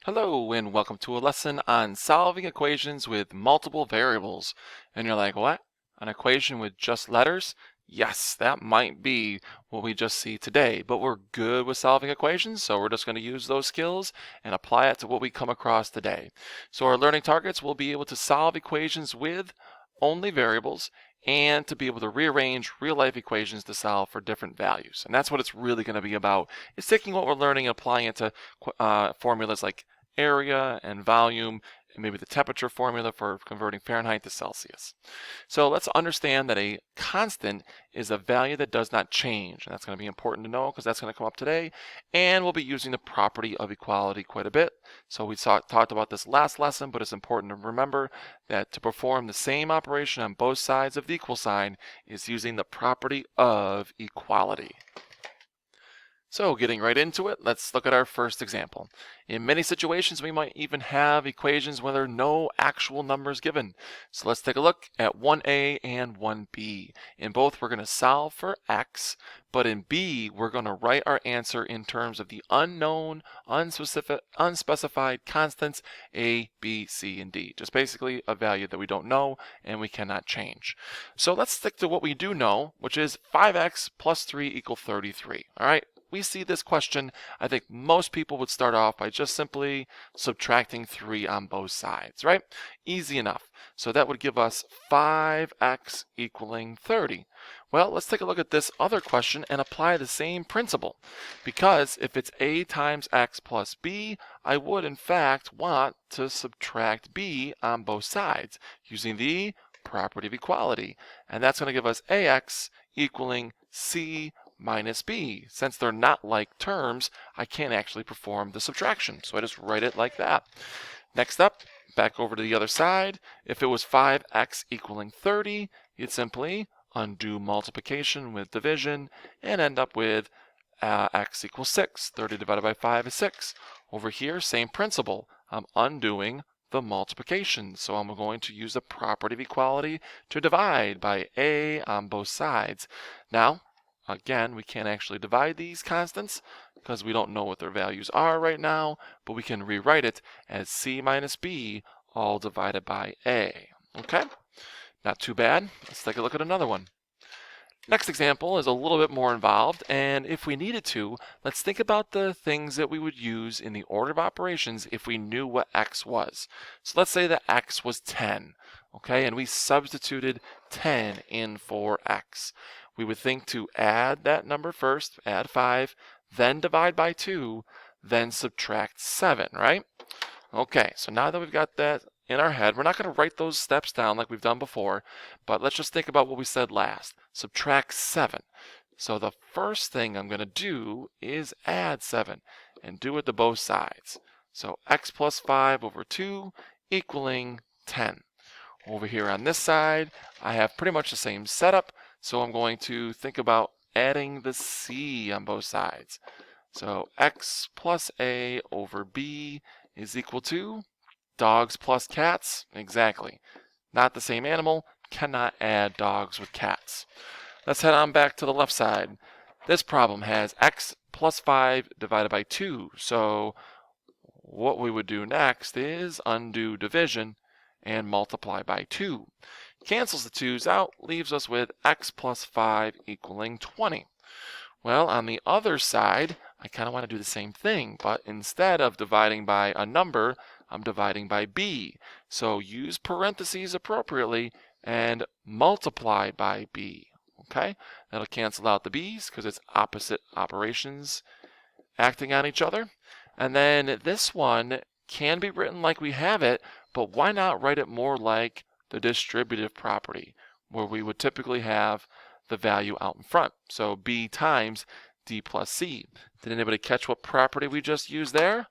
Hello and welcome to a lesson on solving equations with multiple variables. And you're like, what? An equation with just letters? Yes, that might be what we just see today, but we're good with solving equations, so we're just going to use those skills and apply it to what we come across today. So our learning targets will be able to solve equations with only variables and to be able to rearrange real-life equations to solve for different values. And that's what it's really going to be about, is taking what we're learning and applying it to formulas like area and volume, and maybe the temperature formula for converting Fahrenheit to Celsius. So let's understand that a constant is a value that does not change. And that's going to be important to know because that's going to come up today. And we'll be using the property of equality quite a bit. So we talked about this last lesson, but it's important to remember that to perform the same operation on both sides of the equal sign is using the property of equality. So getting right into it, let's look at our first example. In many situations, we might even have equations where there are no actual numbers given. So let's take a look at 1a and 1b. In both, we're going to solve for x, but in b, we're going to write our answer in terms of the unknown, unspecified constants a, b, c, and d. Just basically a value that we don't know and we cannot change. So let's stick to what we do know, which is 5x plus 3 equals 33. All right. We see this question, I think most people would start off by just simply subtracting 3 on both sides, right? Easy enough. So that would give us 5x equaling 30. Well, let's take a look at this other question and apply the same principle. Because if it's a times x plus b, I would in fact want to subtract b on both sides using the property of equality. And that's going to give us ax equaling c minus b. Since they're not like terms, I can't actually perform the subtraction. So I just write it like that. Next up, back over to the other side. If it was 5x equaling 30, you'd simply undo multiplication with division and end up with x equals 6. 30 divided by 5 is 6. Over here, same principle. I'm undoing the multiplication. So I'm going to use the property of equality to divide by a on both sides. Now, again, we can't actually divide these constants because we don't know what their values are right now, but we can rewrite it as c minus b all divided by a. Okay? Not too bad. Let's take a look at another one. Next example is a little bit more involved, and if we needed to, let's think about the things that we would use in the order of operations if we knew what x was. So let's say that x was 10, okay, and we substituted 10 in for x. We would think to add that number first, add 5, then divide by 2, then subtract 7, right? Okay, so now that we've got that in our head, we're not going to write those steps down like we've done before, but let's just think about what we said last. Subtract 7. So the first thing I'm going to do is add 7 and do it to both sides. So x plus 5 over 2 equaling 10. Over here on this side, I have pretty much the same setup, so I'm going to think about adding the c on both sides. So x plus a over b is equal to dogs plus cats. Exactly. Not the same animal, cannot add dogs with cats. Let's head on back to the left side. This problem has x plus 5 divided by 2. So what we would do next is undo division and multiply by 2. Cancels the 2's out, leaves us with x plus 5 equaling 20. Well, on the other side, I kind of want to do the same thing, but instead of dividing by a number, I'm dividing by b. So use parentheses appropriately and multiply by b. Okay? That'll cancel out the b's because it's opposite operations acting on each other. And then this one can be written like we have it, but why not write it more like the distributive property, where we would typically have the value out in front. So b times d plus c. Did anybody catch what property we just used there?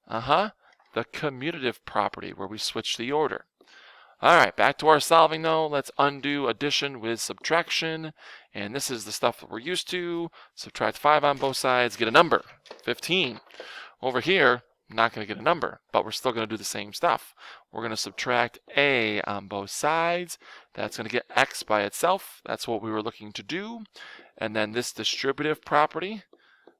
The commutative property, where we switch the order. All right, back to our solving though. Let's undo addition with subtraction. And this is the stuff that we're used to. Subtract 5 on both sides, get a number, 15. Over here, I'm not going to get a number, but we're still going to do the same stuff. We're going to subtract a on both sides. That's going to get x by itself. That's what we were looking to do. And then this distributive property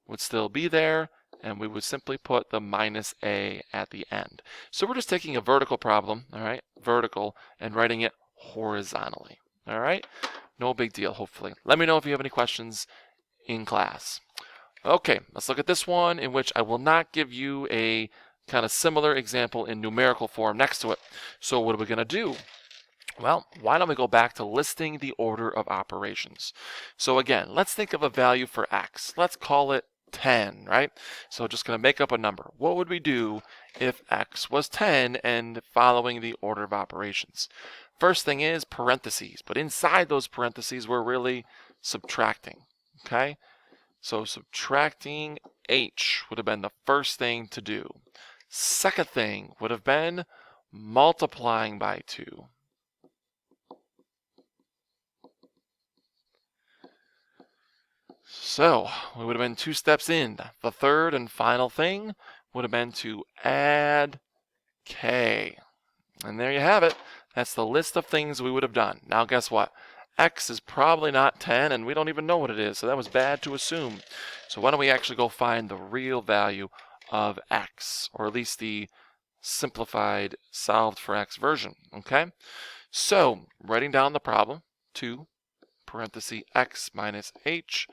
would still be there. and we would simply put the minus a at the end. So we're just taking a vertical problem, all right, vertical, and writing it horizontally, all right? No big deal, hopefully. Let me know if you have any questions in class. Okay, let's look at this one, in which I will not give you a kind of similar example in numerical form next to it. So what are we going to do? Well, why don't we go back to listing the order of operations? So again, let's think of a value for x. Let's call it 10, right? So just going to make up a number. What would we do if x was 10 and following the order of operations? First thing is parentheses, but inside those parentheses we're really subtracting, okay? So subtracting h would have been the first thing to do. Second thing would have been multiplying by 2. So we would have been 2 steps in. The third and final thing would have been to add k. And there you have it. That's the list of things we would have done. Now guess what? X is probably not 10, and we don't even know what it is, so that was bad to assume. So why don't we actually go find the real value of x, or at least the simplified solved for x version, okay? So writing down the problem, 2 parenthesis x minus h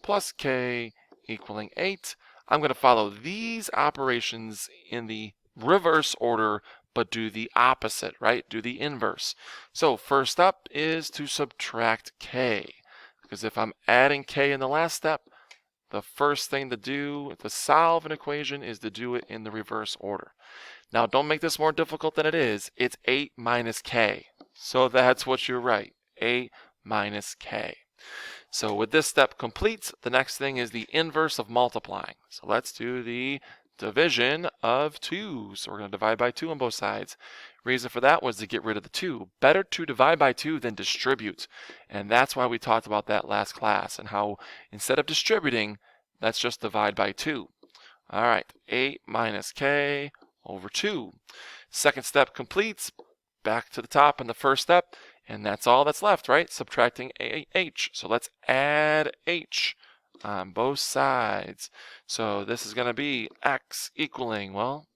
plus k equaling 8. I'm going to follow these operations in the reverse order, but do the opposite, right? Do the inverse. So first up is to subtract k, because if I'm adding k in the last step, the first thing to do to solve an equation is to do it in the reverse order. Now don't make this more difficult than it is. It's 8 minus k. So that's what you write, 8 minus k. So with this step complete, the next thing is the inverse of multiplying. So let's do the division of 2. So we're going to divide by 2 on both sides. Reason for that was to get rid of the 2. Better to divide by 2 than distribute. And that's why we talked about that last class, and how instead of distributing, let's just divide by 2. All right, 8 minus k over 2. Second step completes. Back to the top in the first step. And that's all that's left, right? Subtracting h. So let's add h on both sides. So this is going to be x equaling, well,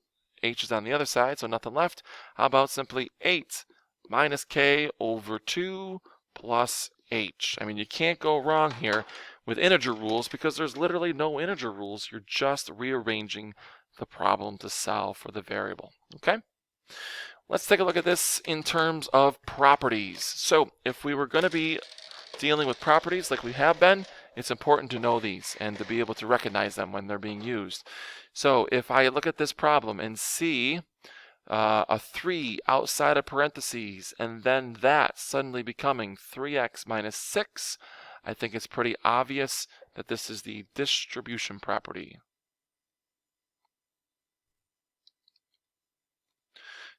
h is on the other side, so nothing left. How about simply 8 minus k over 2 plus h? I mean, you can't go wrong here with integer rules, because there's literally no integer rules. You're just rearranging the problem to solve for the variable, okay? Let's take a look at this in terms of properties. So if we were going to be dealing with properties like we have been, it's important to know these and to be able to recognize them when they're being used. So if I look at this problem and see a 3 outside of parentheses, and then that suddenly becoming 3x minus 6, I think it's pretty obvious that this is the distribution property.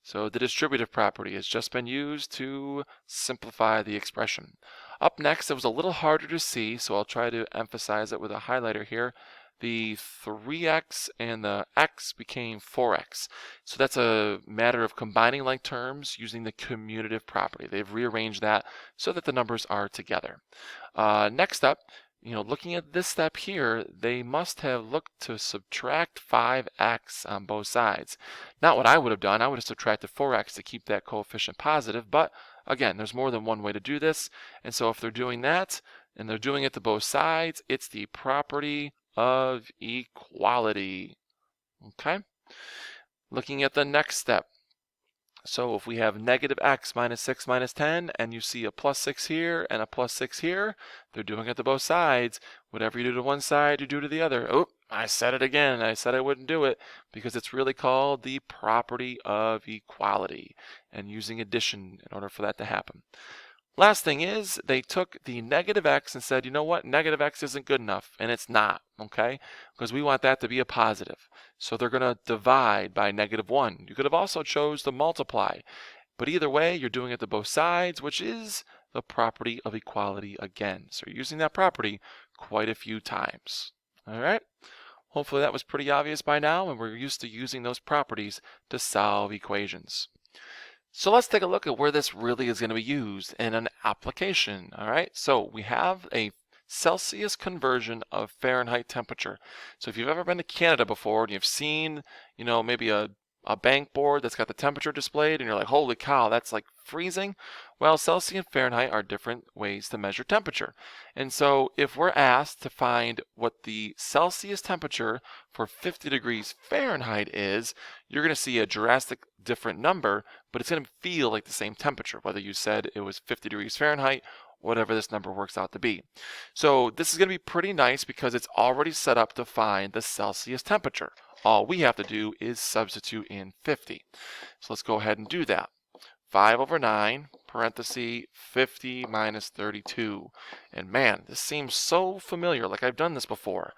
So the distributive property has just been used to simplify the expression. Up next, it was a little harder to see, so I'll try to emphasize it with a highlighter here. The 3x and the x became 4x. So that's a matter of combining like terms using the commutative property. They've rearranged that so that the numbers are together. Next up, looking at this step here, they must have looked to subtract 5x on both sides. Not what I would have done. I would have subtracted 4x to keep that coefficient positive, but again, there's more than one way to do this, and so if they're doing that, and they're doing it to both sides, it's the property of equality. Okay? Looking at the next step. So if we have negative x minus 6 minus 10, and you see a plus 6 here and a plus 6 here, they're doing it to both sides. Whatever you do to one side, you do to the other. Oh, I said it again. I said I wouldn't do it, because it's really called the property of equality, and using addition in order for that to happen. Last thing is, they took the negative x and said, you know what, negative x isn't good enough, and it's not, okay? Because we want that to be a positive. So they're going to divide by -1. You could have also chose to multiply, but either way, you're doing it to both sides, which is the property of equality again. So you're using that property quite a few times. All right? Hopefully that was pretty obvious by now, and we're used to using those properties to solve equations. So let's take a look at where this really is going to be used in an application. All right, so we have a Celsius conversion of Fahrenheit temperature. So if you've ever been to Canada before and you've seen, maybe a bank board that's got the temperature displayed and you're like, holy cow, that's like freezing. Well, Celsius and Fahrenheit are different ways to measure temperature. And so if we're asked to find what the Celsius temperature for 50 degrees Fahrenheit is, you're going to see a drastic different number, but it's going to feel like the same temperature, whether you said it was 50 degrees Fahrenheit, whatever this number works out to be. So this is going to be pretty nice because it's already set up to find the Celsius temperature. All we have to do is substitute in 50. So let's go ahead and do that. 5 over 9, parenthesis, 50 minus 32. And man, this seems so familiar, like I've done this before.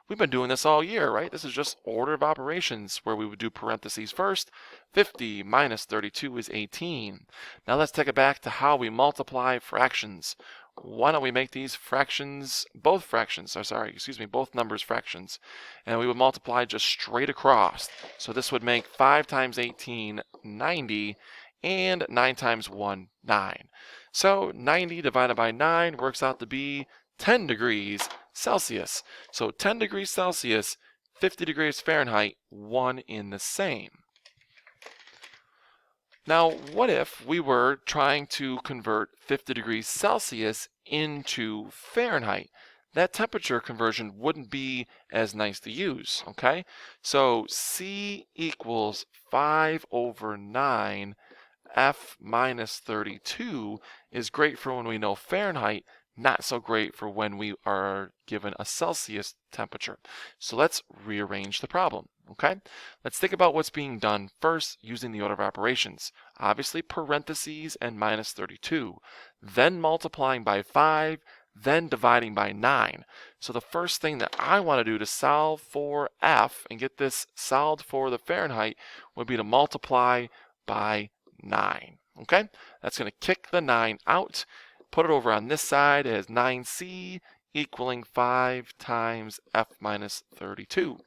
We've been doing this all year, right? This is just order of operations where we would do parentheses first. 50 minus 32 is 18. Now let's take it back to how we multiply fractions. Why don't we make these fractions, both numbers fractions, and we would multiply just straight across. So this would make 5 times 18, 90, and 9 times 1, 9. So 90 divided by 9 works out to be 10 degrees Celsius. So 10 degrees Celsius, 50 degrees Fahrenheit, one in the same. Now, what if we were trying to convert 50 degrees Celsius into Fahrenheit? That temperature conversion wouldn't be as nice to use, okay? So C equals 5 over 9 F minus 32 is great for when we know Fahrenheit, not so great for when we are given a Celsius temperature. So let's rearrange the problem, okay? Let's think about what's being done first using the order of operations. Obviously parentheses and minus 32, then multiplying by 5, then dividing by 9. So the first thing that I want to do to solve for F and get this solved for the Fahrenheit would be to multiply by 9, okay? That's going to kick the 9 out. Put it over on this side as 9C equaling 5 times F minus 32.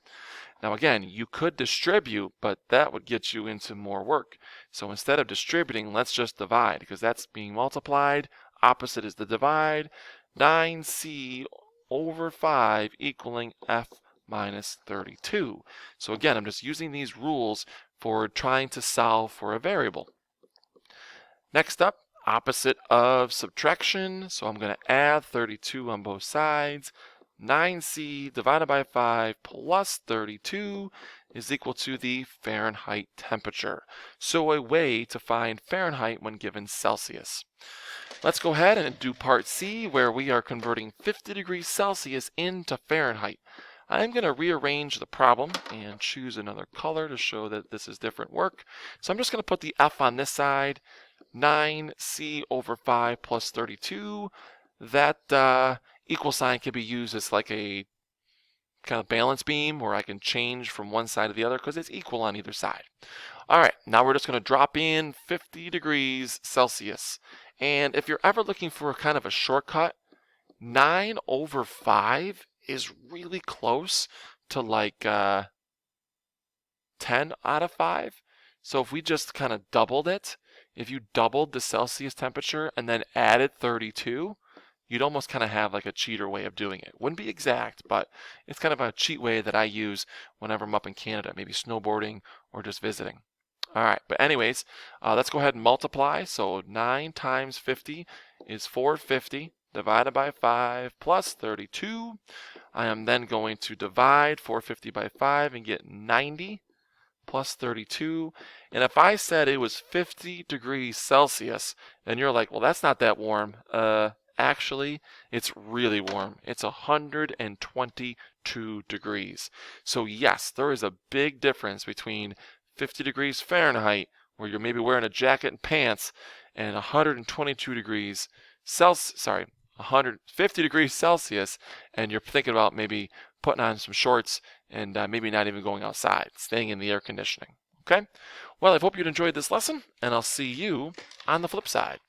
Now again, you could distribute, but that would get you into more work. So instead of distributing, let's just divide because that's being multiplied. Opposite is the divide. 9C over 5 equaling F minus 32. So again, I'm just using these rules for trying to solve for a variable. Next up, opposite of subtraction, so I'm going to add 32 on both sides. 9C divided by 5 plus 32 is equal to the Fahrenheit temperature. So a way to find Fahrenheit when given Celsius. Let's go ahead and do part C, where we are converting 50 degrees Celsius into Fahrenheit. I'm going to rearrange the problem and choose another color to show that this is different work. So I'm just going to put the F on this side. 9C over 5 plus 32. That equal sign can be used as like a kind of balance beam where I can change from one side to the other because it's equal on either side. All right, now we're just going to drop in 50 degrees Celsius. And if you're ever looking for a kind of a shortcut, 9 over 5 is really close to like 10 out of 5. So if we just kind of doubled it, if you doubled the Celsius temperature and then added 32, you'd almost kind of have like a cheater way of doing it. Wouldn't be exact, but it's kind of a cheat way that I use whenever I'm up in Canada, maybe snowboarding or just visiting. All right, but anyways, let's go ahead and multiply. So 9 times 50 is 450 divided by 5 plus 32. I am then going to divide 450 by 5 and get 90 plus 32. And if I said it was 50 degrees Celsius, and you're like, well, that's not that warm. Actually, it's really warm. It's 122 degrees. So yes, there is a big difference between 50 degrees Fahrenheit, where you're maybe wearing a jacket and pants, and 122 degrees Celsius, 150 degrees Celsius, and you're thinking about maybe putting on some shorts and maybe not even going outside, staying in the air conditioning. Okay? Well, I hope you enjoyed this lesson, and I'll see you on the flip side.